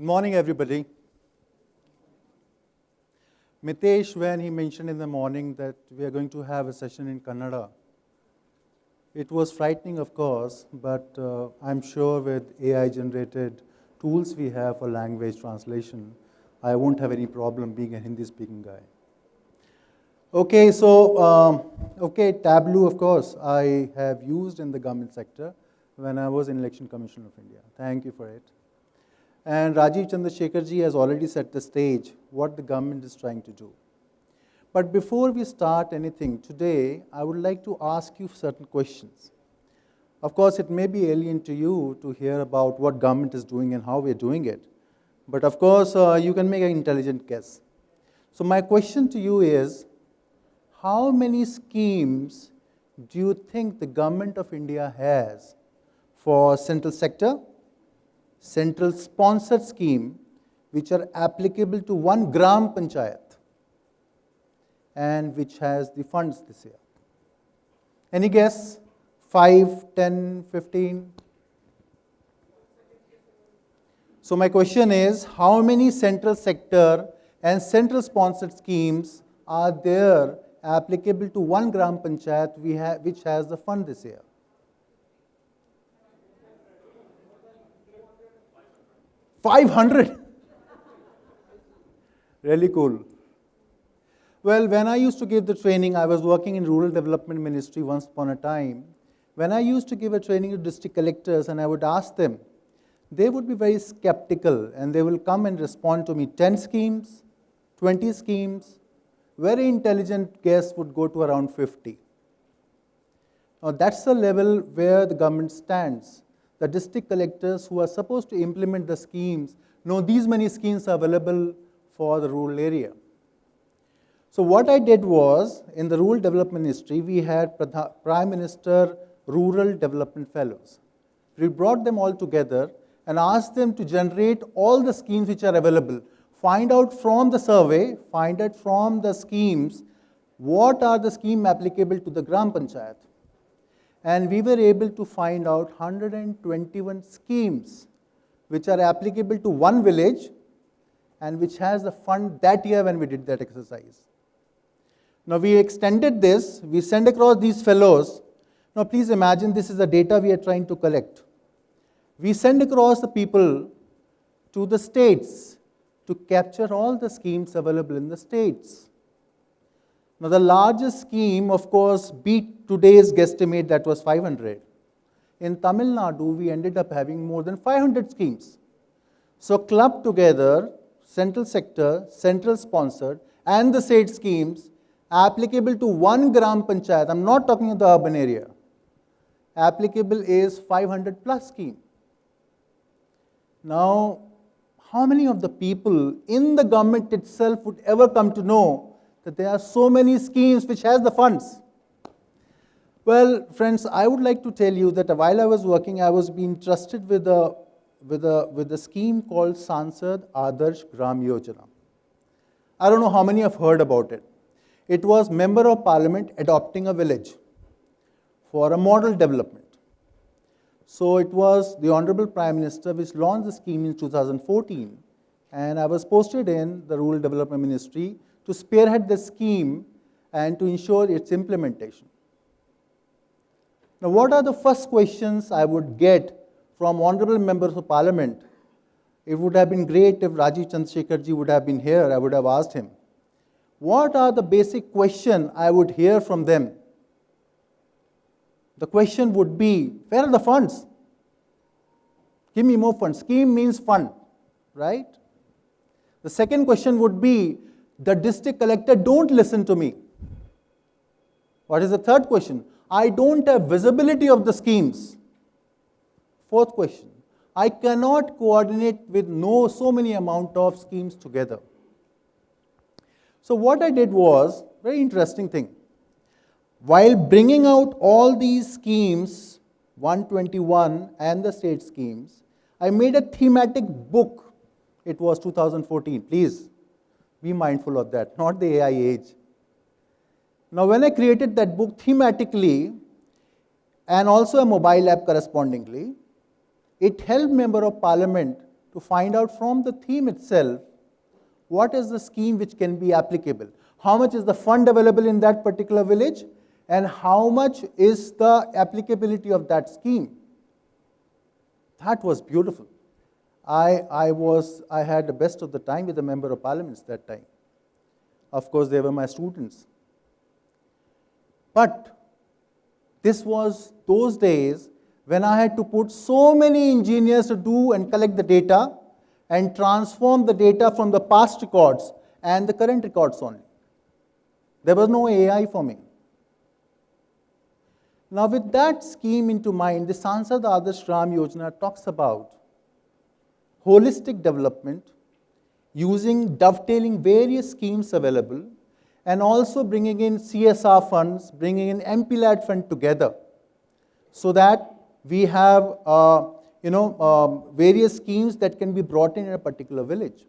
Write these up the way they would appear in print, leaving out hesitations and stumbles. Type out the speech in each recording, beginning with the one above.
morning, everybody. Mitesh, when he mentioned in the morning that we are going to have a session in Kannada, it was frightening, of course, but I'm sure with AI-generated tools we have for language translation, I won't have any problem being a Hindi-speaking guy. Okay, so, Tableau, of course, I have used in the government sector when I was in Election Commission of India. Thank you for it. And Rajiv Chandrasekharji has already set the stage what the government is trying to do. But before we start anything today, I would like to ask you certain questions. Of course, it may be alien to you to hear about what government is doing and how we're doing it. But of course, you can make an intelligent guess. So my question to you is, how many schemes do you think the government of India has for central sector, central sponsored scheme, which are applicable to one gram panchayat and which has the funds this year? Any guess? 5, 10, 15? So my question is, how many central sector and central sponsored schemes are there applicable to one gram panchayat which has the fund this year? $500. Really cool. Well, when I used to give the training, I was working in Rural Development Ministry once upon a time. When I used to give a training to district collectors and I would ask them, they would be very skeptical and they will come and respond to me 10 schemes, 20 schemes. Very intelligent guess would go to around 50. Now that's the level where the government stands. The district collectors who are supposed to implement the schemes know these many schemes are available for the rural area. So what I did was, in the Rural Development Ministry, we had Prime Minister Rural Development Fellows. We brought them all together and asked them to generate all the schemes which are available. Find out from the survey, find out from the schemes, what are the schemes applicable to the Gram Panchayat. And we were able to find out 121 schemes which are applicable to one village and which has the fund that year when we did that exercise. Now we extended this, we sent across these fellows. Now please imagine this is the data we are trying to collect. We send across the people to the states to capture all the schemes available in the states. Now the largest scheme, of course, beat today's guesstimate, that was 500. In Tamil Nadu, we ended up having more than 500 schemes. So clubbed together, central sector, central sponsored, and the state schemes applicable to one gram panchayat. I'm not talking of the urban area. Applicable is 500 plus scheme. Now, how many of the people in the government itself would ever come to know that there are so many schemes which has the funds? Well, friends, I would like to tell you that while I was working, I was being trusted with a scheme called Sansad Adarsh Gram Yojana. I don't know how many have heard about it. It was Member of Parliament adopting a village for a model development. So it was the Honorable Prime Minister which launched the scheme in 2014, and I was posted in the Rural Development Ministry to spearhead the scheme and to ensure its implementation. Now, what are the first questions I would get from Honorable Members of Parliament? It would have been great if Rajiv Chandrasekharji would have been here. I would have asked him. What are the basic questions I would hear from them? The question would be, where are the funds? Give me more funds. Scheme means fund, right? The second question would be, the district collector don't listen to me. What is the third question? I don't have visibility of the schemes. Fourth question, I cannot coordinate with so many amount of schemes together. So what I did was, very interesting thing. While bringing out all these schemes, 121 and the state schemes, I made a thematic book. It was 2014. Please be mindful of that, not the AI age. Now when I created that book thematically and also a mobile app correspondingly, it helped Member of Parliament to to find out from the theme itself what is the scheme which can be applicable. How much is the fund available in that particular village, and how much is the applicability of that scheme. That was beautiful. I had the best of the time with the Member of Parliaments that time. Of course, they were my students. But this was those days when I had to put so many engineers to do and collect the data and transform the data from the past records and the current records only. There was no AI for me. Now, with that scheme into mind, the Sansad Adarsh Gram Yojana talks about holistic development, using dovetailing various schemes available, and also bringing in CSR funds, bringing in MPLAD fund together, so that we have various schemes that can be brought in a particular village,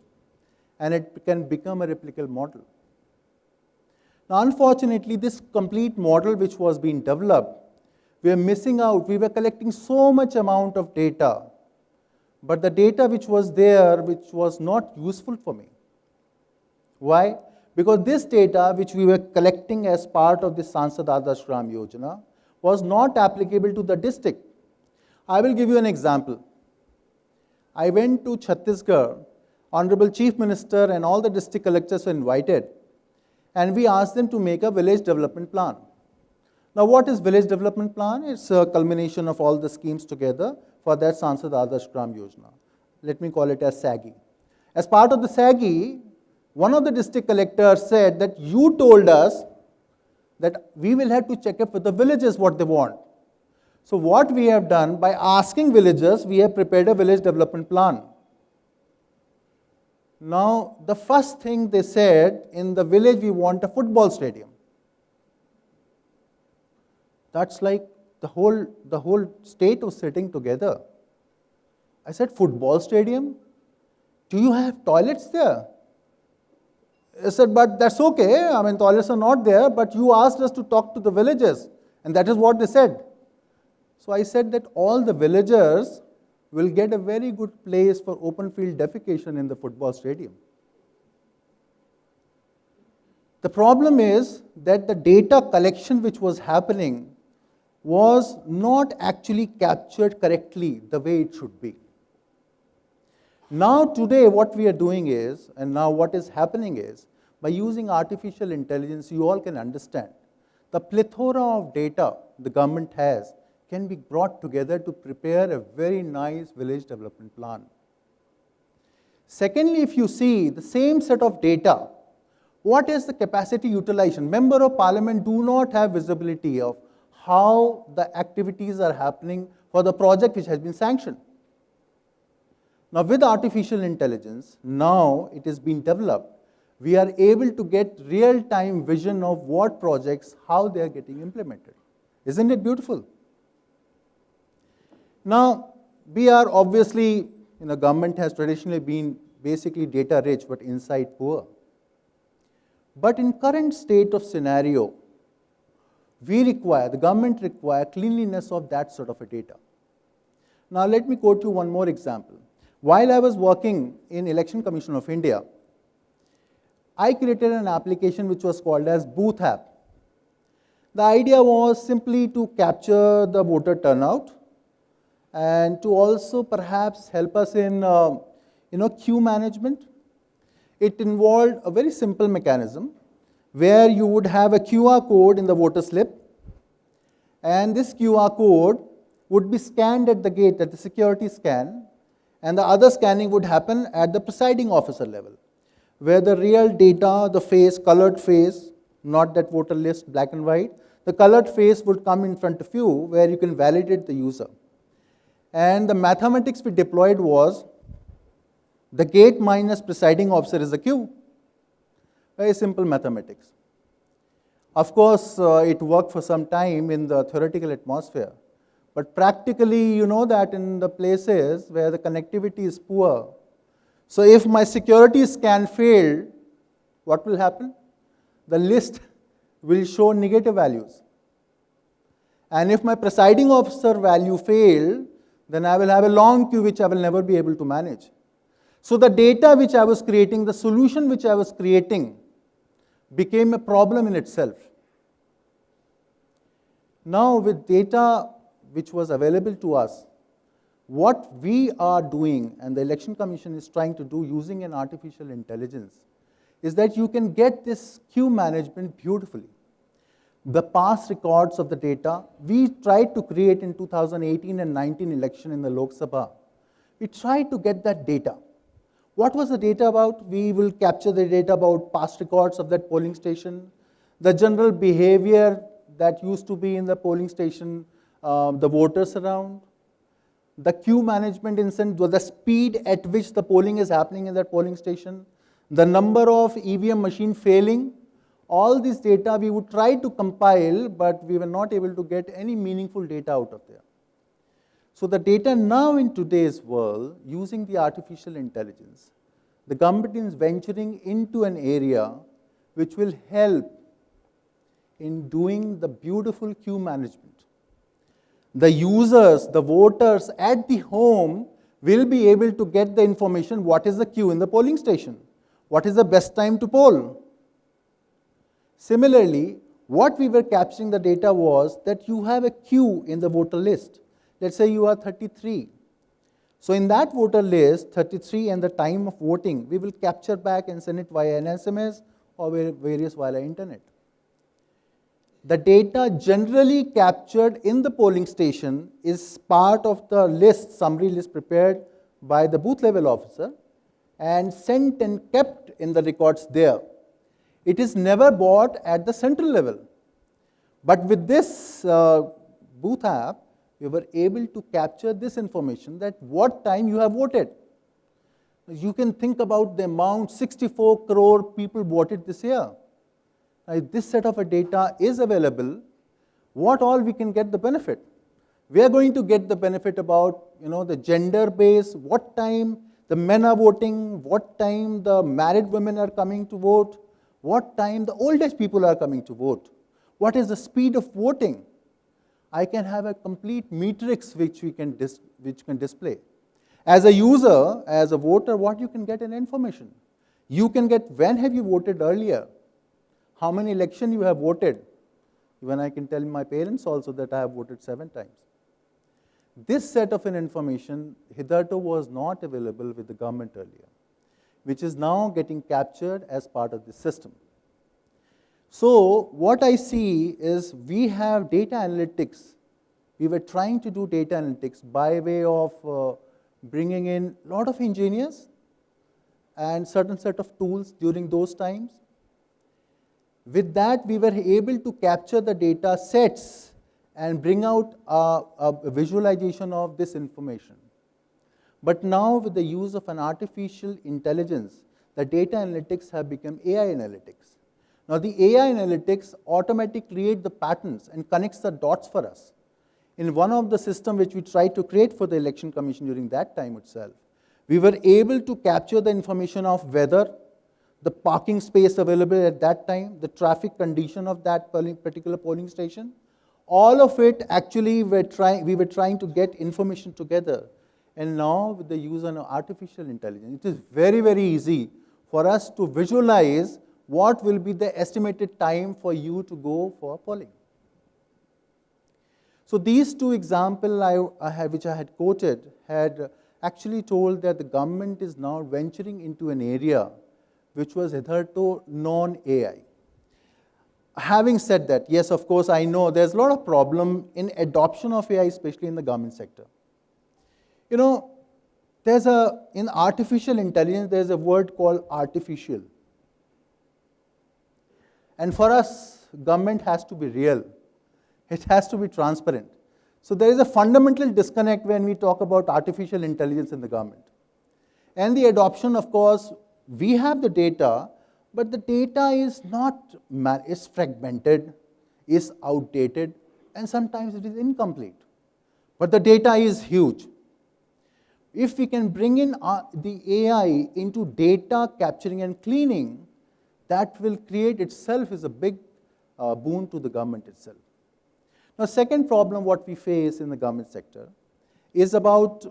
and it can become a replicable model. Now, unfortunately, this complete model which was being developed, we are missing out. We were collecting so much amount of data, but the data which was there, which was not useful for me. Why? Because this data which we were collecting as part of the Sansad Adarsh Gram Yojana was not applicable to the district. I will give you an example. I went to Chhattisgarh, Honorable Chief Minister and all the district collectors were invited, and we asked them to make a village development plan. Now, what is village development plan? It's a culmination of all the schemes together for that Sansad Adarsh Gram Yojana. Let me call it as SAGI. As part of the SAGI, one of the district collectors said that you told us that we will have to check up with the villagers what they want. So what we have done, by asking villagers, we have prepared a village development plan. Now, the first thing they said, in the village we want a football stadium. That's like the whole state was sitting together. I said, football stadium? Do you have toilets there? I said, but that's okay. I mean, toilets are not there, but you asked us to talk to the villagers, and that is what they said. So I said that all the villagers will get a very good place for open field defecation in the football stadium. The problem is that the data collection which was happening was not actually captured correctly the way it should be. Now today what we are doing is, and now what is happening is, by using artificial intelligence, you all can understand the plethora of data the government has can be brought together to prepare a very nice village development plan. Secondly, if you see the same set of data, what is the capacity utilization? Member of Parliament do not have visibility of how the activities are happening for the project which has been sanctioned. Now, with artificial intelligence, now it is being developed, we are able to get real-time vision of what projects, how they are getting implemented. Isn't it beautiful? Now, we are obviously, government has traditionally been basically data rich but insight poor. But in current state of scenario, the government require cleanliness of that sort of a data. Now, let me quote you one more example. While I was working in Election Commission of India, I created an application which was called as Booth App. The idea was simply to capture the voter turnout and to also perhaps help us in queue management. It involved a very simple mechanism where you would have a QR code in the voter slip, and this QR code would be scanned at the gate, at the security scan, and the other scanning would happen at the presiding officer level, where the real data, the face, colored face, not that voter list, black and white, the colored face would come in front of you where you can validate the user. And the mathematics we deployed was the gate minus presiding officer is the queue. Very simple mathematics. Of course, it worked for some time in the theoretical atmosphere. But practically, you know that in the places where the connectivity is poor, so if my security scan failed, what will happen? The list will show negative values. And if my presiding officer value failed, then I will have a long queue which I will never be able to manage. So the data which I was creating, the solution which I was creating, became a problem in itself. Now with data which was available to us, what we are doing, and the Election Commission is trying to do using an artificial intelligence, is that you can get this queue management beautifully. The past records of the data, we tried to create in 2018 and 19 election in the Lok Sabha. We tried to get that data. What was the data about? We will capture the data about past records of that polling station, the general behavior that used to be in the polling station, the voters around, the queue management incident, the speed at which the polling is happening in that polling station, the number of EVM machine failing. All this data we would try to compile, but we were not able to get any meaningful data out of there. So the data now in today's world, using the artificial intelligence, the government is venturing into an area which will help in doing the beautiful queue management. The users, the voters at the home will be able to get the information, what is the queue in the polling station, what is the best time to poll. Similarly, what we were capturing the data was that you have a queue in the voter list. Let's say you are 33. So in that voter list, 33 and the time of voting, we will capture back and send it via an SMS or various via internet. The data generally captured in the polling station is part of the list, summary list prepared by the booth level officer and sent and kept in the records there. It is never bought at the central level. But with this booth app, we were able to capture this information that what time you have voted. You can think about the amount, 64 crore people voted this year. If this set of data is available, what all we can get the benefit? We are going to get the benefit about the gender base, what time the men are voting, what time the married women are coming to vote, what time the old age people are coming to vote, what is the speed of voting. I can have a complete matrix which can display. As a user, as a voter, what you can get an information. You can get when have you voted earlier, how many elections you have voted. Even I can tell my parents also that I have voted 7 times. This set of information hitherto was not available with the government earlier, which is now getting captured as part of the system. So what I see is we have data analytics. We were trying to do data analytics by way of bringing in a lot of engineers and certain set of tools during those times. With that, we were able to capture the data sets and bring out a visualization of this information. But now with the use of an artificial intelligence, the data analytics have become AI analytics. Now the AI analytics automatically create the patterns and connects the dots for us. In one of the systems which we tried to create for the Election Commission during that time itself, we were able to capture the information of weather, the parking space available at that time, the traffic condition of that particular polling station. All of it actually we were trying to get information together. And now with the use of artificial intelligence, it is very, very easy for us to visualize what will be the estimated time for you to go for polling. So these two examples which I had quoted had actually told that the government is now venturing into an area which was hitherto non-AI. Having said that, yes, of course, I know there's a lot of problem in adoption of AI, especially in the government sector. In artificial intelligence, there's a word called artificial. And for us, government has to be real. It has to be transparent. So there is a fundamental disconnect when we talk about artificial intelligence in the government. And the adoption, of course, we have the data, but the data is is fragmented, is outdated, and sometimes it is incomplete. But the data is huge. If we can bring in the AI into data capturing and cleaning, that will create itself is a big boon to the government itself. Now, second problem what we face in the government sector is about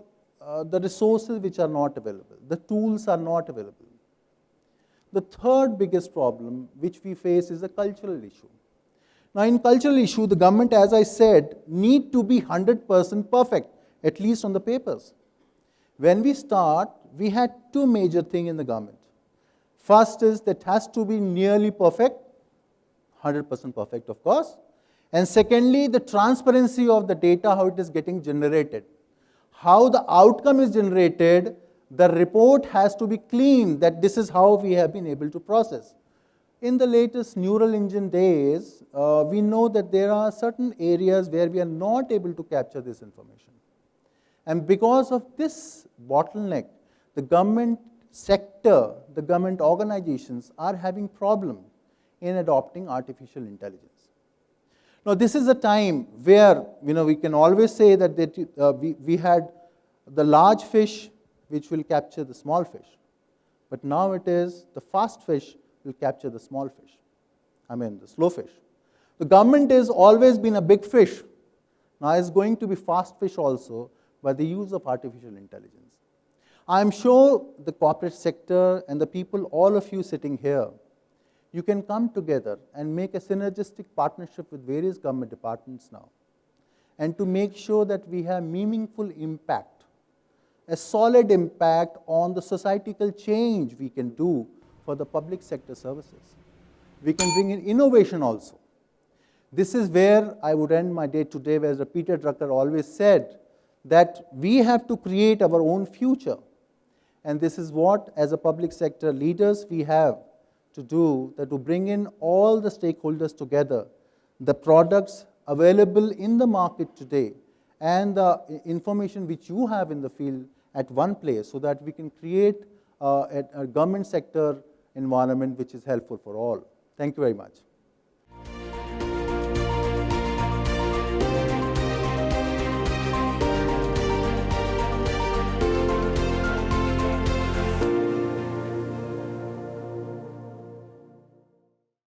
the resources which are not available, the tools are not available. The third biggest problem which we face is a cultural issue. Now, in cultural issue, the government, as I said, need to be 100% perfect, at least on the papers. When we start, we had two major things in the government. First is that has to be nearly perfect, 100% perfect, of course. And secondly, the transparency of the data, how it is getting generated. How the outcome is generated, the report has to be clean, that this is how we have been able to process. In the latest neural engine days, we know that there are certain areas where we are not able to capture this information. And because of this bottleneck, the government sector, the government organizations are having problem in adopting artificial intelligence. Now, this is a time where we can always say that we had the large fish which will capture the small fish. But now it is the fast fish will capture the small fish, the slow fish. The government has always been a big fish. Now it's going to be fast fish also by the use of artificial intelligence. I'm sure the corporate sector and the people, all of you sitting here, you can come together and make a synergistic partnership with various government departments now, and to make sure that we have meaningful impact, a solid impact on the societal change we can do for the public sector services. We can bring in innovation also. This is where I would end my day today, where Peter Drucker always said that we have to create our own future. And this is what, as a public sector leaders, we have to do, that to bring in all the stakeholders together, the products available in the market today, and the information which you have in the field at one place, so that we can create a government sector environment which is helpful for all. Thank you very much.